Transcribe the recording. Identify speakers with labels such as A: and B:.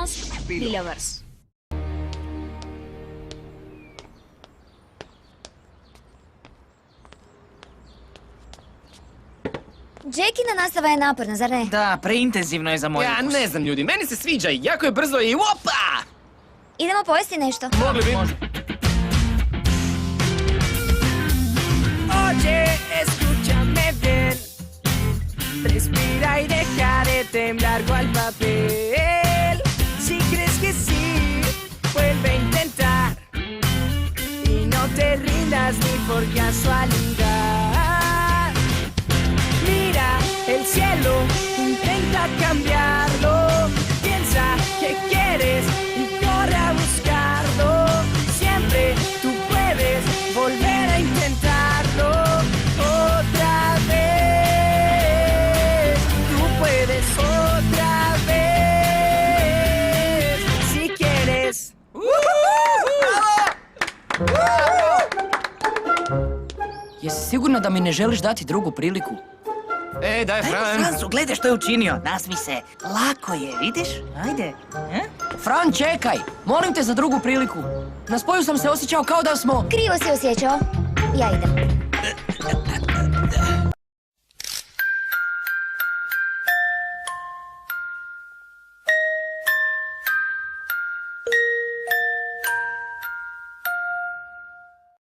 A: Somos Belovers.
B: Jackina nastava je naporna, zar ne?
C: Da, preintenzivno je za moj
D: Ja
C: ukus.
D: ne znam ljudi, meni se sviđa, jako je brzo i opa!
B: Idemo pojesti nešto.
D: Mogli bi...
E: Oye, escúchame bien. Respira y deja de temblar cual papel. Si crees que sí, vuelve a intentar. Y no te rindas ni por casualidad. Mira el cielo, intenta cambiarlo. Piensa que quieres y corre a buscarlo. Siempre tú puedes volver a intentarlo otra vez. Tú puedes otra vez si quieres.
C: Jesi sigurno da mi ne želiš dati drugu priliku?
D: Ej, daj Fran.
C: Francu, gledaj što je učinio. Nasmi se. Lako je, vidiš? Ajde. Fran, čekaj. Molim te za drugu priliku. Na spoju sam se osjećao kao da smo...
B: Krivo si osjećao. Ja idem.